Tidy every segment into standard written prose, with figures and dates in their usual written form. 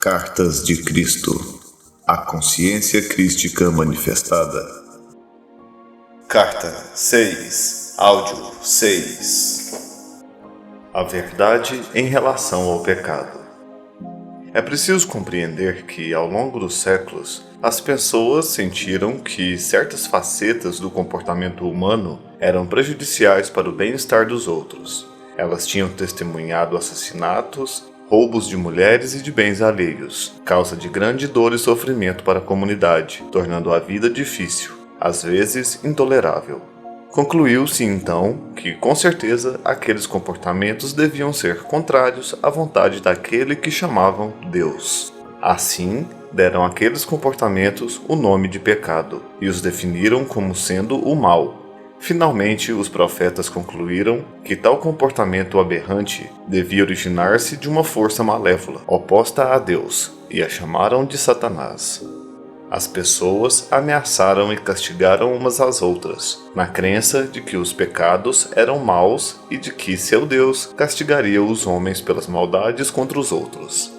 Cartas de Cristo, a consciência crística manifestada. Carta 6, áudio 6. A verdade em relação ao pecado. É preciso compreender que, ao longo dos séculos, as pessoas sentiram que certas facetas do comportamento humano eram prejudiciais para o bem-estar dos outros. Elas tinham testemunhado assassinatos, roubos de mulheres e de bens alheios, causa de grande dor e sofrimento para a comunidade, tornando a vida difícil, às vezes intolerável. Concluiu-se então que, com certeza, aqueles comportamentos deviam ser contrários à vontade daquele que chamavam Deus. Assim, deram àqueles comportamentos o nome de pecado e os definiram como sendo o mal. Finalmente, os profetas concluíram que tal comportamento aberrante devia originar-se de uma força malévola, oposta a Deus, e a chamaram de Satanás. As pessoas ameaçaram e castigaram umas às outras, na crença de que os pecados eram maus e de que seu Deus castigaria os homens pelas maldades contra os outros.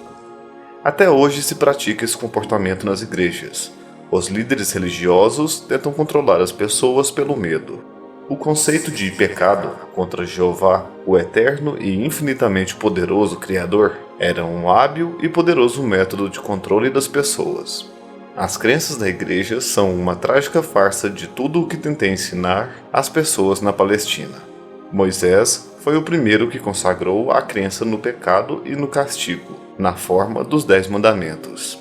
Até hoje se pratica esse comportamento nas igrejas. Os líderes religiosos tentam controlar as pessoas pelo medo. O conceito de pecado contra Jeová, o eterno e infinitamente poderoso Criador, era um hábil e poderoso método de controle das pessoas. As crenças da igreja são uma trágica farsa de tudo o que tentei ensinar às pessoas na Palestina. Moisés foi o primeiro que consagrou a crença no pecado e no castigo, na forma dos 10 mandamentos.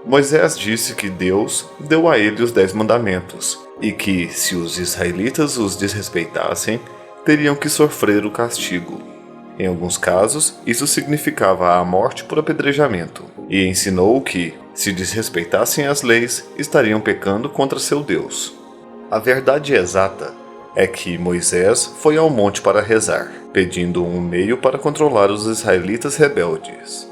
Moisés disse que Deus deu a ele os 10 mandamentos e que, se os israelitas os desrespeitassem, teriam que sofrer o castigo. Em alguns casos, isso significava a morte por apedrejamento, e ensinou que, se desrespeitassem as leis, estariam pecando contra seu Deus. A verdade exata é que Moisés foi ao monte para rezar, pedindo um meio para controlar os israelitas rebeldes.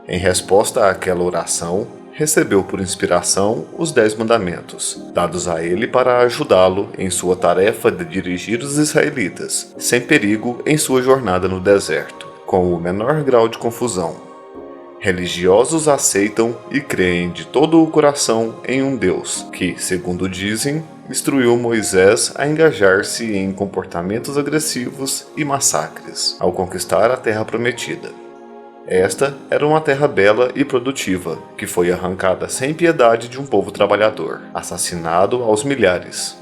Em resposta àquela oração, recebeu por inspiração os 10 mandamentos, dados a ele para ajudá-lo em sua tarefa de dirigir os israelitas, sem perigo em sua jornada no deserto, com o menor grau de confusão. Religiosos aceitam e creem de todo o coração em um Deus que, segundo dizem, instruiu Moisés a engajar-se em comportamentos agressivos e massacres ao conquistar a terra prometida. Esta era uma terra bela e produtiva, que foi arrancada sem piedade de um povo trabalhador, assassinado aos milhares.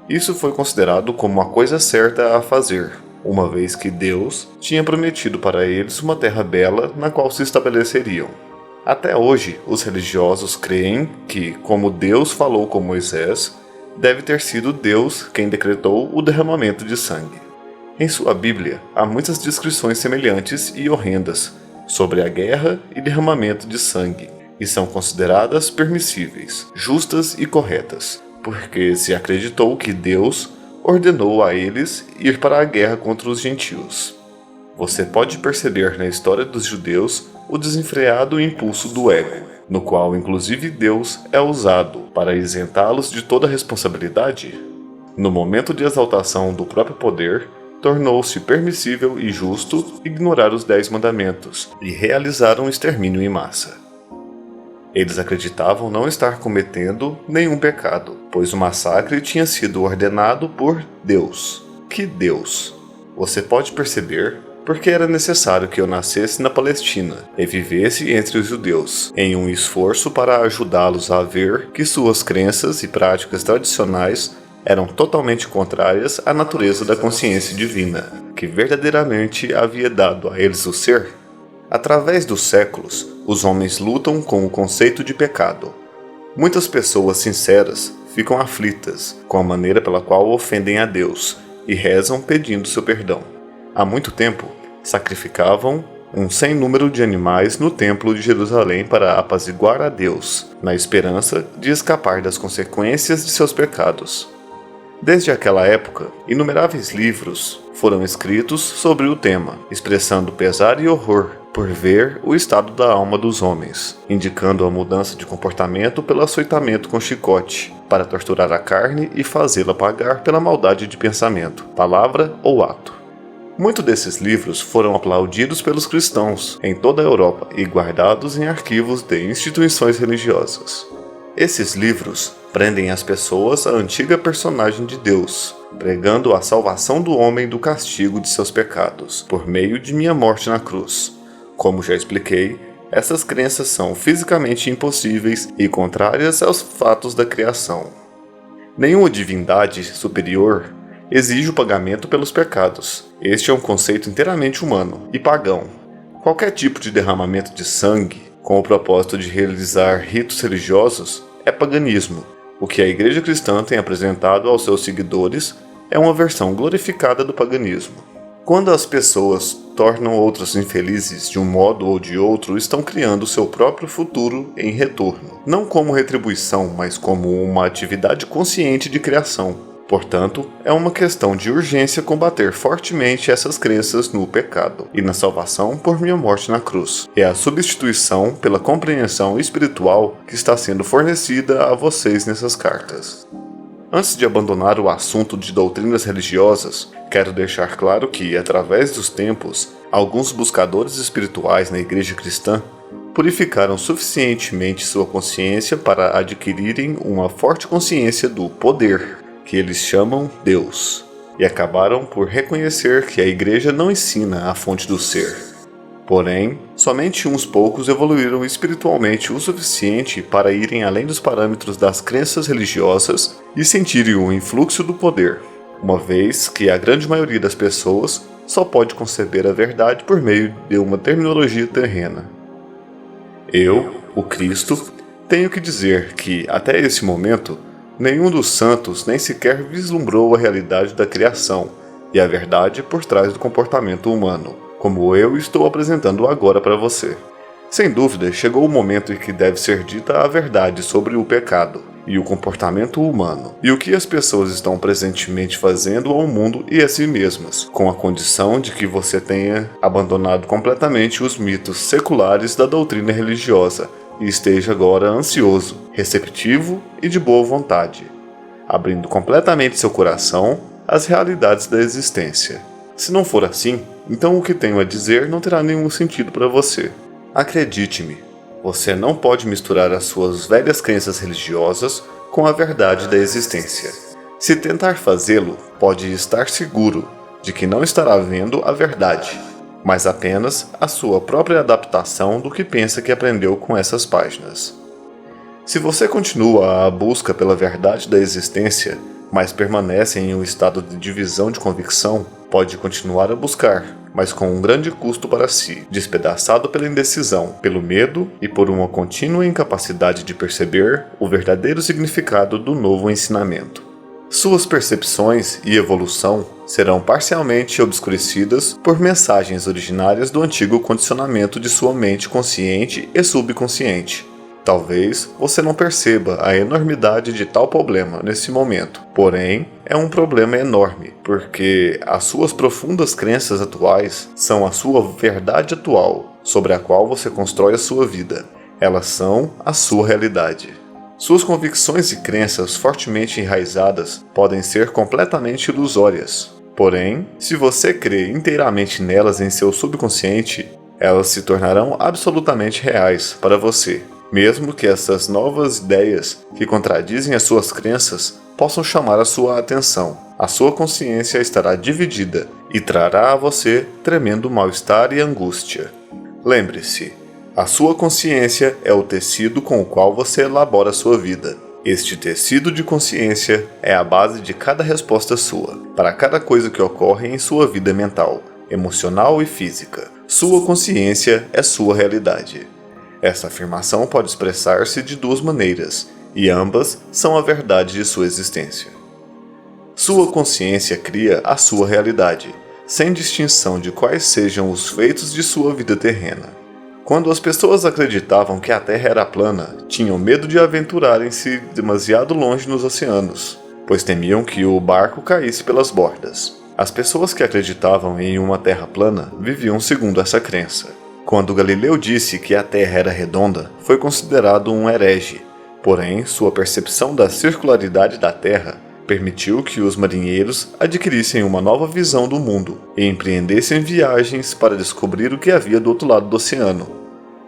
Isso foi considerado como a coisa certa a fazer, uma vez que Deus tinha prometido para eles uma terra bela na qual se estabeleceriam. Até hoje, os religiosos creem que, como Deus falou com Moisés, deve ter sido Deus quem decretou o derramamento de sangue. Em sua Bíblia, há muitas descrições semelhantes e horrendas sobre a guerra e derramamento de sangue, e são consideradas permissíveis, justas e corretas, porque se acreditou que Deus ordenou a eles ir para a guerra contra os gentios. Você pode perceber na história dos judeus o desenfreado impulso do ego, no qual inclusive Deus é usado para isentá-los de toda responsabilidade. No momento de exaltação do próprio poder, tornou-se permissível e justo ignorar os 10 mandamentos e realizar um extermínio em massa. Eles acreditavam não estar cometendo nenhum pecado, pois o massacre tinha sido ordenado por Deus. Que Deus? Você pode perceber porque era necessário que eu nascesse na Palestina e vivesse entre os judeus, em um esforço para ajudá-los a ver que suas crenças e práticas tradicionais eram totalmente contrárias à natureza da consciência divina, que verdadeiramente havia dado a eles o ser. Através dos séculos, os homens lutam com o conceito de pecado. Muitas pessoas sinceras ficam aflitas com a maneira pela qual ofendem a Deus e rezam pedindo seu perdão. Há muito tempo, sacrificavam um sem número de animais no templo de Jerusalém para apaziguar a Deus, na esperança de escapar das consequências de seus pecados. Desde aquela época, inumeráveis livros foram escritos sobre o tema, expressando pesar e horror por ver o estado da alma dos homens, indicando a mudança de comportamento pelo açoitamento com chicote, para torturar a carne e fazê-la pagar pela maldade de pensamento, palavra ou ato. Muitos desses livros foram aplaudidos pelos cristãos em toda a Europa e guardados em arquivos de instituições religiosas. Esses livros prendem as pessoas à antiga personagem de Deus, pregando a salvação do homem do castigo de seus pecados, por meio de minha morte na cruz. Como já expliquei, essas crenças são fisicamente impossíveis e contrárias aos fatos da criação. Nenhuma divindade superior exige o pagamento pelos pecados. Este é um conceito inteiramente humano e pagão. Qualquer tipo de derramamento de sangue, com o propósito de realizar ritos religiosos, é paganismo. O que a Igreja Cristã tem apresentado aos seus seguidores é uma versão glorificada do paganismo. Quando as pessoas tornam outros infelizes de um modo ou de outro, estão criando seu próprio futuro em retorno, não como retribuição, mas como uma atividade consciente de criação. Portanto, é uma questão de urgência combater fortemente essas crenças no pecado e na salvação por minha morte na cruz. É a substituição pela compreensão espiritual que está sendo fornecida a vocês nessas cartas. Antes de abandonar o assunto de doutrinas religiosas, quero deixar claro que, através dos tempos, alguns buscadores espirituais na Igreja Cristã purificaram suficientemente sua consciência para adquirirem uma forte consciência do poder, que eles chamam Deus, e acabaram por reconhecer que a Igreja não ensina a fonte do ser. Porém, somente uns poucos evoluíram espiritualmente o suficiente para irem além dos parâmetros das crenças religiosas e sentirem o influxo do poder, uma vez que a grande maioria das pessoas só pode conceber a verdade por meio de uma terminologia terrena. Eu, o Cristo, tenho que dizer que, até esse momento, nenhum dos santos nem sequer vislumbrou a realidade da criação e a verdade por trás do comportamento humano, como eu estou apresentando agora para você. Sem dúvida, chegou o momento em que deve ser dita a verdade sobre o pecado e o comportamento humano, e o que as pessoas estão presentemente fazendo ao mundo e a si mesmas, com a condição de que você tenha abandonado completamente os mitos seculares da doutrina religiosa e esteja agora ansioso, receptivo e de boa vontade, abrindo completamente seu coração às realidades da existência. Se não for assim, então o que tenho a dizer não terá nenhum sentido para você. Acredite-me, você não pode misturar as suas velhas crenças religiosas com a verdade da existência. Se tentar fazê-lo, pode estar seguro de que não estará vendo a verdade, mas apenas a sua própria adaptação do que pensa que aprendeu com essas páginas. Se você continua a busca pela verdade da existência, mas permanece em um estado de divisão de convicção, pode continuar a buscar, mas com um grande custo para si, despedaçado pela indecisão, pelo medo e por uma contínua incapacidade de perceber o verdadeiro significado do novo ensinamento. Suas percepções e evolução serão parcialmente obscurecidas por mensagens originárias do antigo condicionamento de sua mente consciente e subconsciente. Talvez você não perceba a enormidade de tal problema nesse momento, porém é um problema enorme, porque as suas profundas crenças atuais são a sua verdade atual, sobre a qual você constrói a sua vida. Elas são a sua realidade. Suas convicções e crenças fortemente enraizadas podem ser completamente ilusórias. Porém, se você crê inteiramente nelas em seu subconsciente, elas se tornarão absolutamente reais para você. Mesmo que essas novas ideias que contradizem as suas crenças possam chamar a sua atenção, a sua consciência estará dividida e trará a você tremendo mal-estar e angústia. Lembre-se, a sua consciência é o tecido com o qual você elabora a sua vida. Este tecido de consciência é a base de cada resposta sua, para cada coisa que ocorre em sua vida mental, emocional e física. Sua consciência é sua realidade. Essa afirmação pode expressar-se de duas maneiras, e ambas são a verdade de sua existência. Sua consciência cria a sua realidade, sem distinção de quais sejam os feitos de sua vida terrena. Quando as pessoas acreditavam que a Terra era plana, tinham medo de aventurarem-se demasiado longe nos oceanos, pois temiam que o barco caísse pelas bordas. As pessoas que acreditavam em uma Terra plana viviam segundo essa crença. Quando Galileu disse que a Terra era redonda, foi considerado um herege. Porém, sua percepção da circularidade da Terra permitiu que os marinheiros adquirissem uma nova visão do mundo e empreendessem viagens para descobrir o que havia do outro lado do oceano.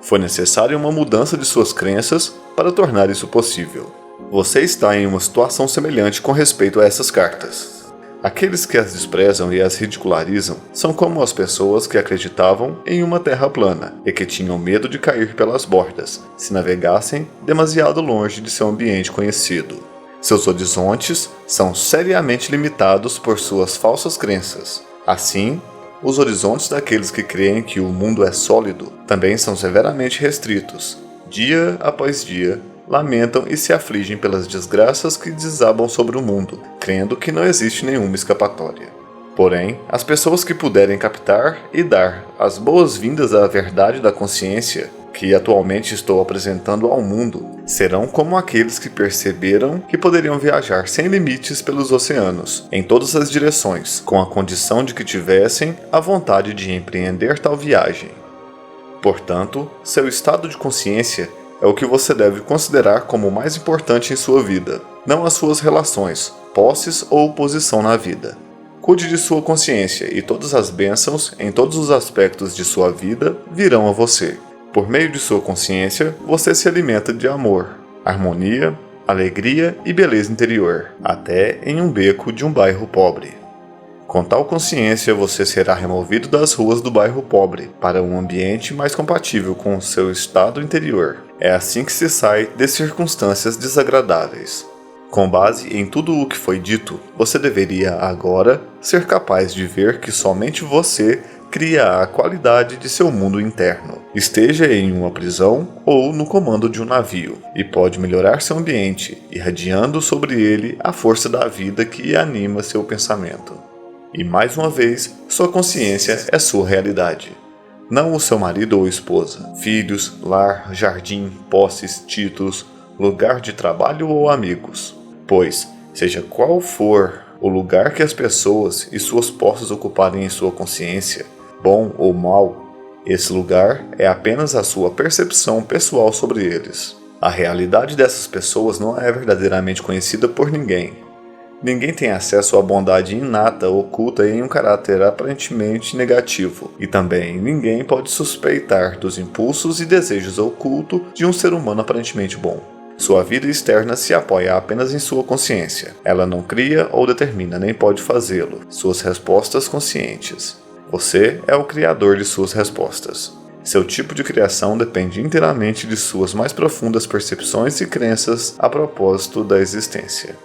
Foi necessária uma mudança de suas crenças para tornar isso possível. Você está em uma situação semelhante com respeito a essas cartas. Aqueles que as desprezam e as ridicularizam são como as pessoas que acreditavam em uma terra plana e que tinham medo de cair pelas bordas se navegassem demasiado longe de seu ambiente conhecido. Seus horizontes são seriamente limitados por suas falsas crenças. Assim, os horizontes daqueles que creem que o mundo é sólido também são severamente restritos. Dia após dia, lamentam e se afligem pelas desgraças que desabam sobre o mundo, crendo que não existe nenhuma escapatória. Porém, as pessoas que puderem captar e dar as boas-vindas à verdade da consciência que atualmente estou apresentando ao mundo, serão como aqueles que perceberam que poderiam viajar sem limites pelos oceanos, em todas as direções, com a condição de que tivessem a vontade de empreender tal viagem. Portanto, seu estado de consciência é o que você deve considerar como o mais importante em sua vida, não as suas relações, posses ou posição na vida. Cuide de sua consciência e todas as bênçãos em todos os aspectos de sua vida virão a você. Por meio de sua consciência, você se alimenta de amor, harmonia, alegria e beleza interior, até em um beco de um bairro pobre. Com tal consciência, você será removido das ruas do bairro pobre para um ambiente mais compatível com o seu estado interior. É assim que se sai de circunstâncias desagradáveis. Com base em tudo o que foi dito, você deveria agora ser capaz de ver que somente você cria a qualidade de seu mundo interno. Esteja em uma prisão ou no comando de um navio, e pode melhorar seu ambiente, irradiando sobre ele a força da vida que anima seu pensamento. E mais uma vez, sua consciência é sua realidade. Não o seu marido ou esposa, filhos, lar, jardim, posses, títulos, lugar de trabalho ou amigos. Pois, seja qual for o lugar que as pessoas e suas posses ocuparem em sua consciência, bom ou mal, esse lugar é apenas a sua percepção pessoal sobre eles. A realidade dessas pessoas não é verdadeiramente conhecida por ninguém. Ninguém tem acesso à bondade inata oculta em um caráter aparentemente negativo, e também ninguém pode suspeitar dos impulsos e desejos ocultos de um ser humano aparentemente bom. Sua vida externa se apoia apenas em sua consciência. Ela não cria ou determina, nem pode fazê-lo, suas respostas conscientes. Você é o criador de suas respostas. Seu tipo de criação depende inteiramente de suas mais profundas percepções e crenças a propósito da existência.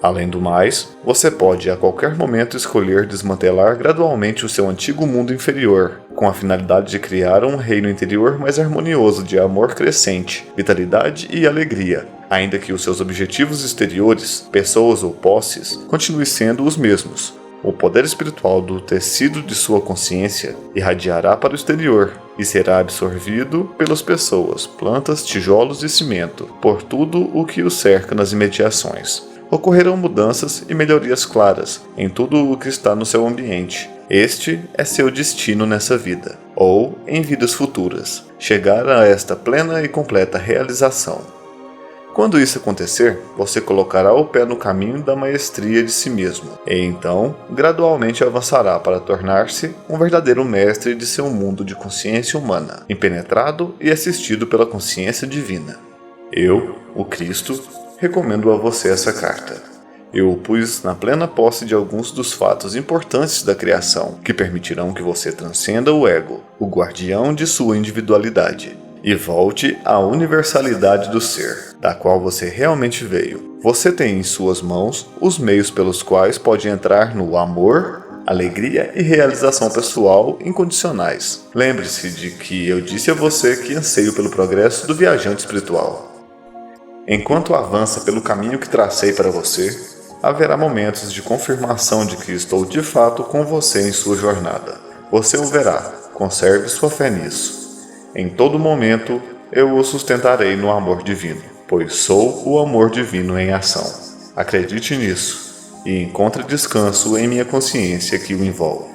Além do mais, você pode a qualquer momento escolher desmantelar gradualmente o seu antigo mundo inferior, com a finalidade de criar um reino interior mais harmonioso de amor crescente, vitalidade e alegria, ainda que os seus objetivos exteriores, pessoas ou posses, continuem sendo os mesmos. O poder espiritual do tecido de sua consciência irradiará para o exterior e será absorvido pelas pessoas, plantas, tijolos e cimento, por tudo o que o cerca nas imediações. Ocorrerão mudanças e melhorias claras em tudo o que está no seu ambiente. Este é seu destino nessa vida, ou em vidas futuras, chegar a esta plena e completa realização. Quando isso acontecer, você colocará o pé no caminho da maestria de si mesmo, e então, gradualmente avançará para tornar-se um verdadeiro mestre de seu mundo de consciência humana, impenetrado e assistido pela consciência divina. Eu, o Cristo, recomendo a você essa carta. Eu o pus na plena posse de alguns dos fatos importantes da criação, que permitirão que você transcenda o ego, o guardião de sua individualidade, e volte à universalidade do ser, da qual você realmente veio. Você tem em suas mãos os meios pelos quais pode entrar no amor, alegria e realização pessoal incondicionais. Lembre-se de que eu disse a você que anseio pelo progresso do viajante espiritual. Enquanto avança pelo caminho que tracei para você, haverá momentos de confirmação de que estou de fato com você em sua jornada. Você o verá, conserve sua fé nisso. Em todo momento, eu o sustentarei no amor divino, pois sou o amor divino em ação. Acredite nisso e encontre descanso em minha consciência que o envolve.